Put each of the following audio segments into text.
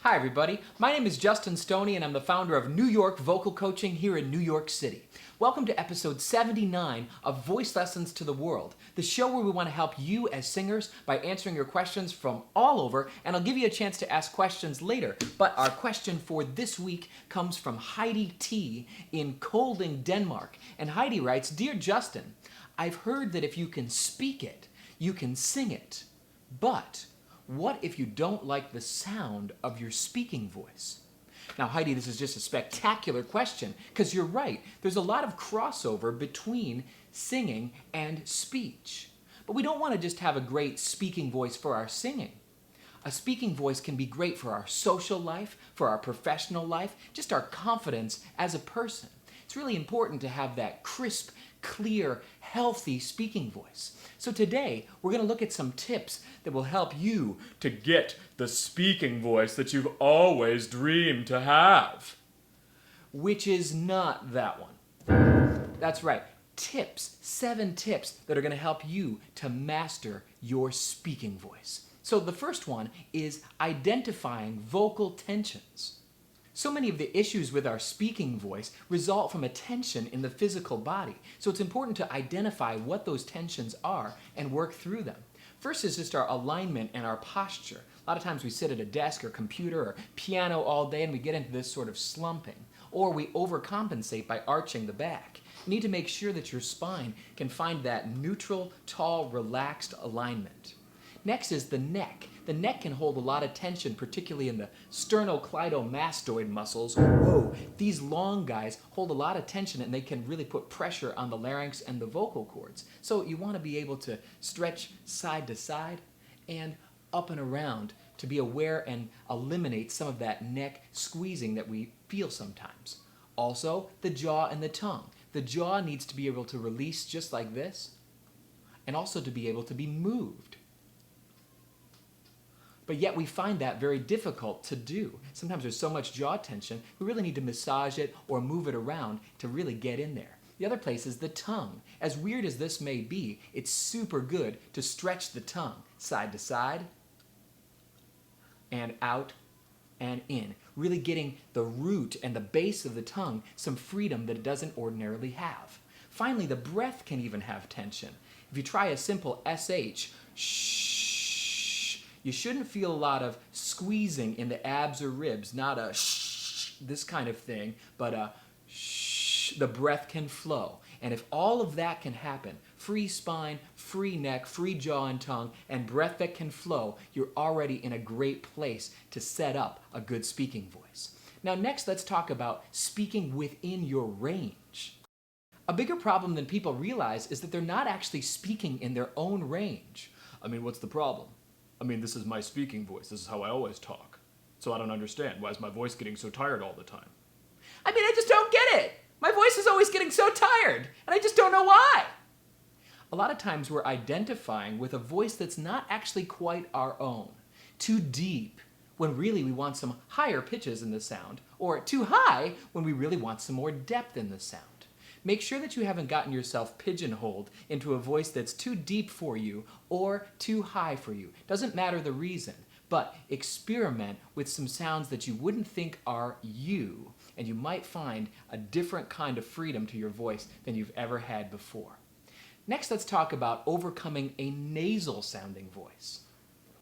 Hi everybody, my name is Justin Stoney and I'm the founder of New York Vocal Coaching here in New York City. Welcome to episode 79 of Voice Lessons to the World, the show where we want to help you as singers by answering your questions from all over, and I'll give you a chance to ask questions later. But our question for this week comes from Heidi T. in Kolding, Denmark. And Heidi writes, "Dear Justin, I've heard that if you can speak it, you can sing it. But what if you don't like the sound of your speaking voice?" Now, Heidi, this is just a spectacular question because you're right. There's a lot of crossover between singing and speech. But we don't want to just have a great speaking voice for our singing. A speaking voice can be great for our social life, for our professional life, just our confidence as a person. It's really important to have that crisp, clear, healthy speaking voice. So today, we're going to look at some tips that will help you to get the speaking voice that you've always dreamed to have. Which is not that one. That's right. Tips, 7 tips that are going to help you to master your speaking voice. So the first one is identifying vocal tensions. So many of the issues with our speaking voice result from a tension in the physical body. So it's important to identify what those tensions are and work through them. First is just our alignment and our posture. A lot of times we sit at a desk or computer or piano all day and we get into this sort of slumping. Or we overcompensate by arching the back. You need to make sure that your spine can find that neutral, tall, relaxed alignment. Next is the neck. The neck can hold a lot of tension, particularly in the sternocleidomastoid muscles. Whoa, these long guys hold a lot of tension and they can really put pressure on the larynx and the vocal cords. So you want to be able to stretch side to side and up and around to be aware and eliminate some of that neck squeezing that we feel sometimes. Also, the jaw and the tongue. The jaw needs to be able to release just like this and also to be able to be moved. But yet we find that very difficult to do. Sometimes there's so much jaw tension, we really need to massage it or move it around to really get in there. The other place is the tongue. As weird as this may be, it's super good to stretch the tongue side to side and out and in, really getting the root and the base of the tongue some freedom that it doesn't ordinarily have. Finally, the breath can even have tension. If you try a simple SH, shh, you shouldn't feel a lot of squeezing in the abs or ribs, not a shh, this kind of thing, but a shh, the breath can flow. And if all of that can happen, free spine, free neck, free jaw and tongue, and breath that can flow, you're already in a great place to set up a good speaking voice. Now next, let's talk about speaking within your range. A bigger problem than people realize is that they're not actually speaking in their own range. I mean, what's the problem? I mean, this is my speaking voice. This is how I always talk. So I don't understand. Why is my voice getting so tired all the time? I mean, I just don't get it. My voice is always getting so tired, and I just don't know why. A lot of times we're identifying with a voice that's not actually quite our own. Too deep, when really we want some higher pitches in the sound, or too high, when we really want some more depth in the sound. Make sure that you haven't gotten yourself pigeonholed into a voice that's too deep for you or too high for you. Doesn't matter the reason, but experiment with some sounds that you wouldn't think are you, and you might find a different kind of freedom to your voice than you've ever had before. Next, let's talk about overcoming a nasal sounding voice.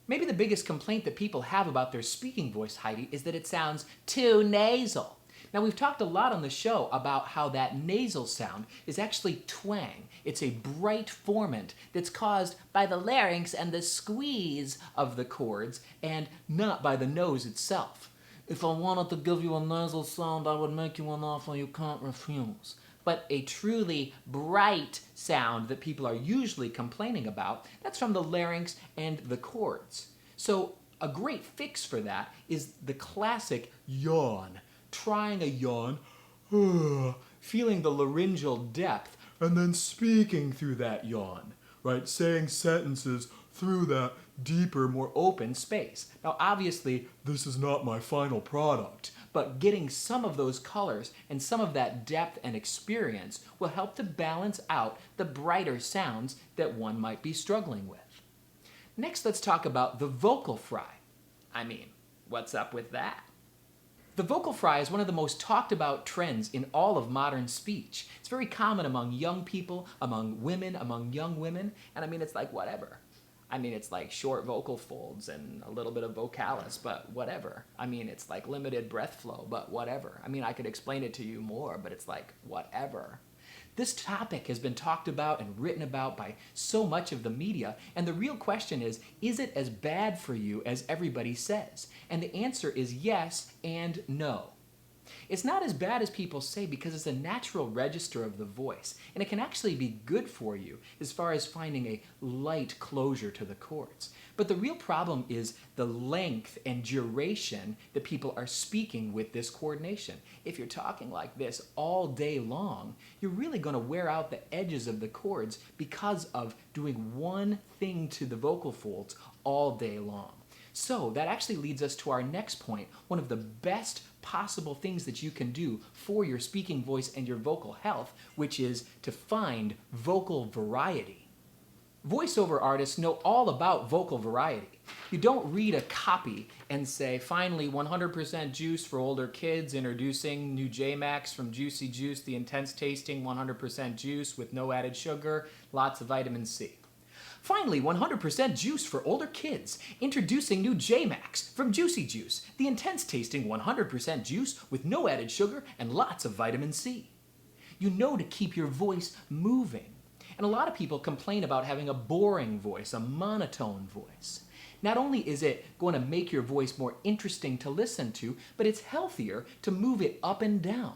Maybe the biggest complaint that people have about their speaking voice, Heidi, is that it sounds too nasal. Now, we've talked a lot on the show about how that nasal sound is actually twang. It's a bright formant that's caused by the larynx and the squeeze of the cords and not by the nose itself. If I wanted to give you a nasal sound, I would make you an offer you can't refuse. But a truly bright sound that people are usually complaining about, that's from the larynx and the cords. So a great fix for that is the classic yawn. Trying a yawn, feeling the laryngeal depth, and then speaking through that yawn, right? Saying sentences through that deeper, more open space. Now, obviously, this is not my final product, but getting some of those colors and some of that depth and experience will help to balance out the brighter sounds that one might be struggling with. Next, let's talk about the vocal fry. I mean, what's up with that? The vocal fry is one of the most talked about trends in all of modern speech. It's very common among young people, among women, among young women, and I mean, it's like whatever. I mean, it's like short vocal folds and a little bit of vocalis, but whatever. I mean, it's like limited breath flow, but whatever. I mean, I could explain it to you more, but it's like whatever. This topic has been talked about and written about by so much of the media, and the real question is it as bad for you as everybody says? And the answer is yes and no. It's not as bad as people say because it's a natural register of the voice, and it can actually be good for you as far as finding a light closure to the chords. But the real problem is the length and duration that people are speaking with this coordination. If you're talking like this all day long, you're really going to wear out the edges of the chords because of doing one thing to the vocal folds all day long. So that actually leads us to our next point, one of the best possible things that you can do for your speaking voice and your vocal health, which is to find vocal variety. Voiceover artists know all about vocal variety. You don't read a copy and say, finally 100% juice for older kids, introducing new J-Max from Juicy Juice, the intense tasting 100% juice with no added sugar, lots of vitamin C. Finally, 100% juice for older kids, introducing new J-Max from Juicy Juice, the intense tasting 100% juice with no added sugar and lots of vitamin C. You know to keep your voice moving. And a lot of people complain about having a boring voice, a monotone voice. Not only is it going to make your voice more interesting to listen to, but it's healthier to move it up and down.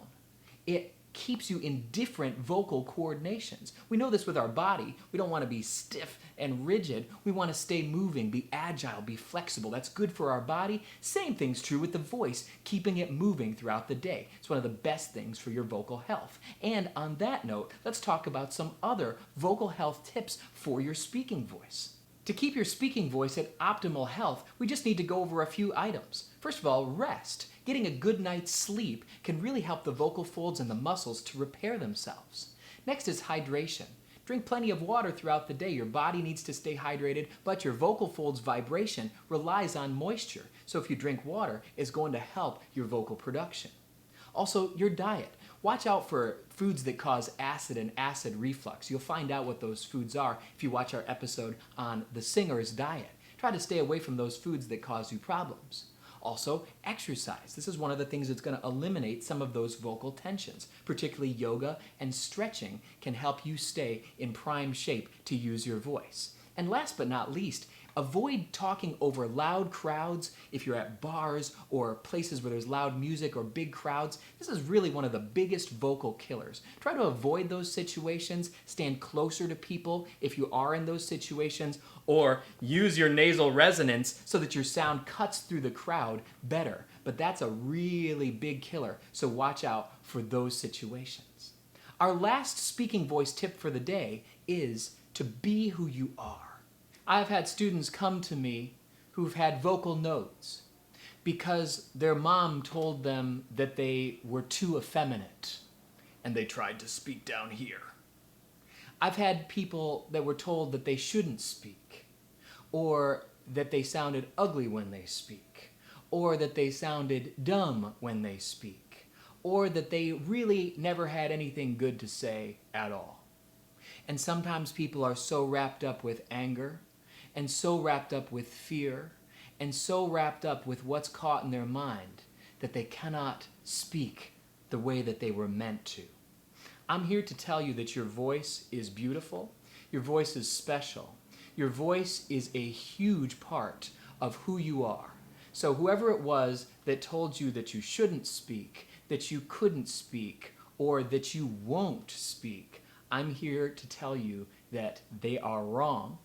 It keeps you in different vocal coordinations. We know this with our body. We don't want to be stiff and rigid. We want to stay moving, be agile, be flexible. That's good for our body. Same thing's true with the voice, keeping it moving throughout the day. It's one of the best things for your vocal health. And on that note, let's talk about some other vocal health tips for your speaking voice. To keep your speaking voice at optimal health, we just need to go over a few items. First of all, rest. Getting a good night's sleep can really help the vocal folds and the muscles to repair themselves. Next is hydration. Drink plenty of water throughout the day. Your body needs to stay hydrated, but your vocal folds vibration relies on moisture. So if you drink water, it's going to help your vocal production. Also, your diet. Watch out for foods that cause acid and acid reflux. You'll find out what those foods are if you watch our episode on the singer's diet. Try to stay away from those foods that cause you problems. Also, exercise. This is one of the things that's going to eliminate some of those vocal tensions. Particularly yoga and stretching can help you stay in prime shape to use your voice. And last but not least, avoid talking over loud crowds. If you're at bars or places where there's loud music or big crowds, this is really one of the biggest vocal killers. Try to avoid those situations, stand closer to people if you are in those situations, or use your nasal resonance so that your sound cuts through the crowd better. But that's a really big killer, so watch out for those situations. Our last speaking voice tip for the day is to be who you are. I've had students come to me who've had vocal nodes because their mom told them that they were too effeminate and they tried to speak down here. I've had people that were told that they shouldn't speak, or that they sounded ugly when they speak, or that they sounded dumb when they speak, or that they really never had anything good to say at all. And sometimes people are so wrapped up with anger, and so wrapped up with fear, and so wrapped up with what's caught in their mind that they cannot speak the way that they were meant to. I'm here to tell you that your voice is beautiful, your voice is special, your voice is a huge part of who you are. So whoever it was that told you that you shouldn't speak, that you couldn't speak, or that you won't speak, I'm here to tell you that they are wrong.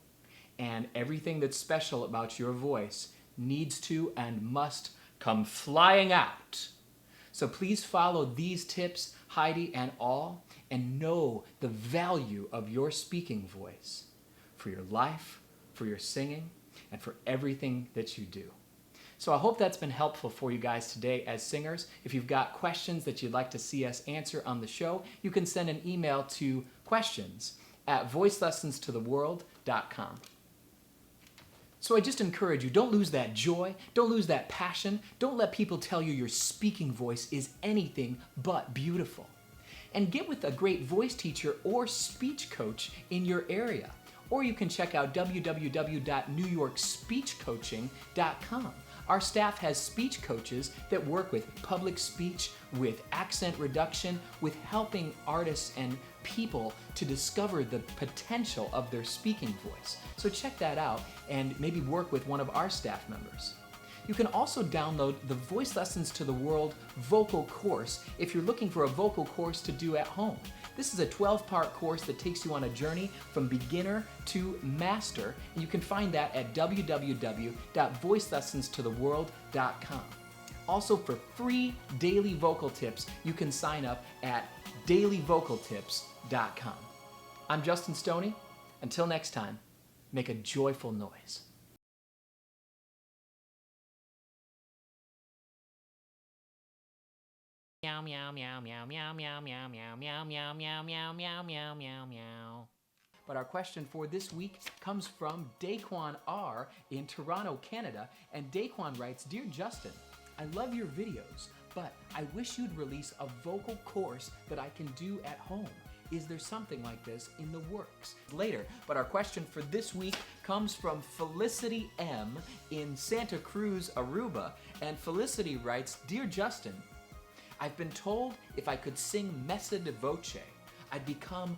And everything that's special about your voice needs to and must come flying out. So please follow these tips, Heidi and all, and know the value of your speaking voice for your life, for your singing, and for everything that you do. So I hope that's been helpful for you guys today as singers. If you've got questions that you'd like to see us answer on the show, you can send an email to questions@voicelessonstotheworld.com. So I just encourage you, don't lose that joy, don't lose that passion, don't let people tell you your speaking voice is anything but beautiful. And get with a great voice teacher or speech coach in your area. Or you can check out www.newyorkspeechcoaching.com. Our staff has speech coaches that work with public speech, with accent reduction, with helping artists and people to discover the potential of their speaking voice. So check that out and maybe work with one of our staff members. You can also download the Voice Lessons to the World vocal course if you're looking for a vocal course to do at home. This is a 12-part course that takes you on a journey from beginner to master, and you can find that at www.voicelessonstotheworld.com. Also, for free daily vocal tips, you can sign up at dailyvocaltips.com. I'm Justin Stoney. Until next time, make a joyful noise. Meow meow meow meow meow meow meow meow meow meow meow meow meow meow meow meow. But our question for this week comes from Daquan R. in Toronto, Canada, and Daquan writes, Dear Justin, I love your videos, but I wish you'd release a vocal course that I can do at home. Is there something like this in the works? Later, but our question for this week comes from Felicity M. in Santa Cruz, Aruba, and Felicity writes, Dear Justin, I've been told if I could sing Messa de Voce, I'd become